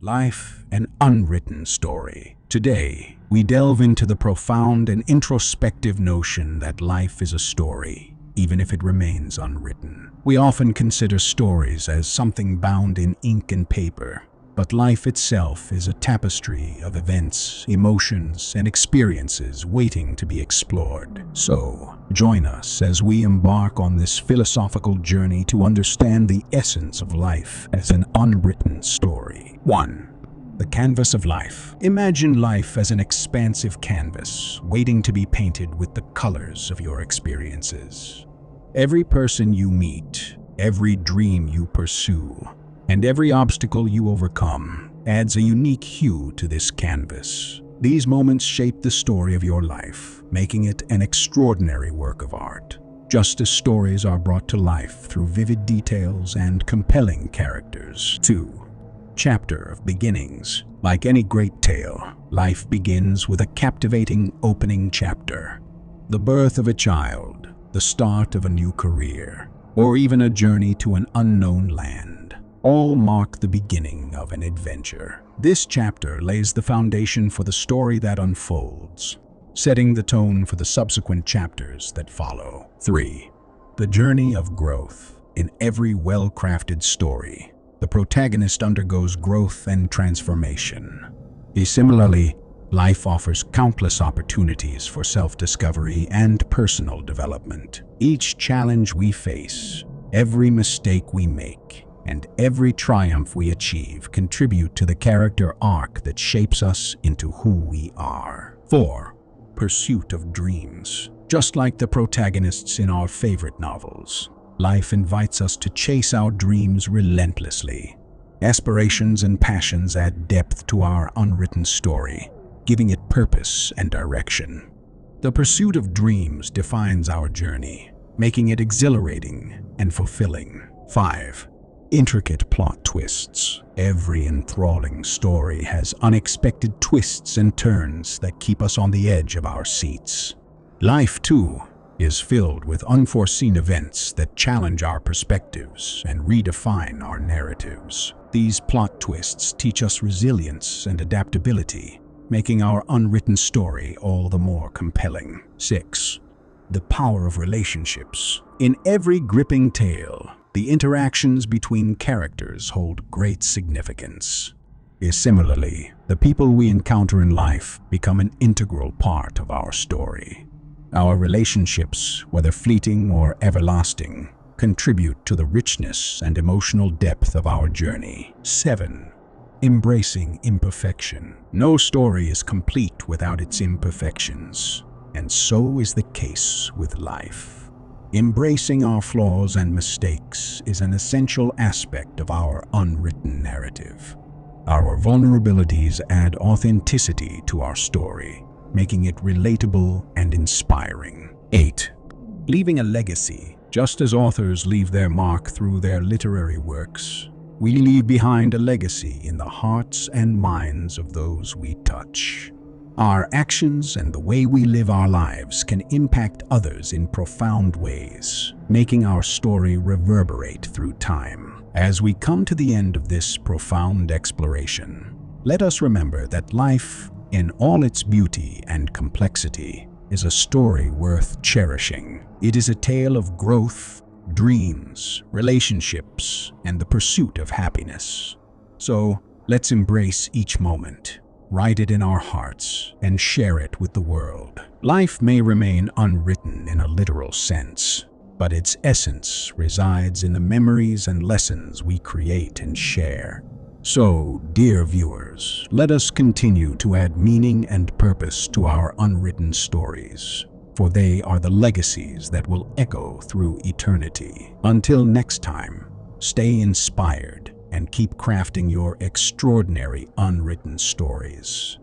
Life, an unwritten story. Today, we delve into the profound and introspective notion that life is a story, even if it remains unwritten. We often consider stories as something bound in ink and paper, but life itself is a tapestry of events, emotions, and experiences waiting to be explored. So, join us as we embark on this philosophical journey to understand the essence of life as an unwritten story. 1. The canvas of life. Imagine life as an expansive canvas, waiting to be painted with the colors of your experiences. Every person you meet, every dream you pursue, and every obstacle you overcome adds a unique hue to this canvas. These moments shape the story of your life, making it an extraordinary work of art. Just as stories are brought to life through vivid details and compelling characters. 2. Chapter of beginnings. Like any great tale, life begins with a captivating opening chapter. The birth of a child, the start of a new career, or even a journey to an unknown land all mark the beginning of an adventure. This chapter lays the foundation for the story that unfolds, setting the tone for the subsequent chapters that follow. 3. The journey of growth. In every well-crafted story, the protagonist undergoes growth and transformation. Similarly, life offers countless opportunities for self-discovery and personal development. Each challenge we face, every mistake we make, and every triumph we achieve contribute to the character arc that shapes us into who we are. 4. Pursuit of dreams. Just like the protagonists in our favorite novels, life invites us to chase our dreams relentlessly. Aspirations and passions add depth to our unwritten story, giving it purpose and direction. The pursuit of dreams defines our journey, making it exhilarating and fulfilling. 5. Intricate plot twists. Every enthralling story has unexpected twists and turns that keep us on the edge of our seats. Life, too, is filled with unforeseen events that challenge our perspectives and redefine our narratives. These plot twists teach us resilience and adaptability, making our unwritten story all the more compelling. 6. The power of relationships. In every gripping tale, the interactions between characters hold great significance. Similarly, the people we encounter in life become an integral part of our story. Our relationships, whether fleeting or everlasting, contribute to the richness and emotional depth of our journey. 7. Embracing imperfection. No story is complete without its imperfections, and so is the case with life. Embracing our flaws and mistakes is an essential aspect of our unwritten narrative. Our vulnerabilities add authenticity to our story, making it relatable and inspiring. 8. Leaving a legacy. Just as authors leave their mark through their literary works, we leave behind a legacy in the hearts and minds of those we touch. Our actions and the way we live our lives can impact others in profound ways, making our story reverberate through time. As we come to the end of this profound exploration, let us remember that life, in all its beauty and complexity, is a story worth cherishing. It is a tale of growth, dreams, relationships, and the pursuit of happiness. So, let's embrace each moment, write it in our hearts, and share it with the world. Life may remain unwritten in a literal sense, but its essence resides in the memories and lessons we create and share. So, dear viewers, let us continue to add meaning and purpose to our unwritten stories, for they are the legacies that will echo through eternity. Until next time, stay inspired and keep crafting your extraordinary unwritten stories.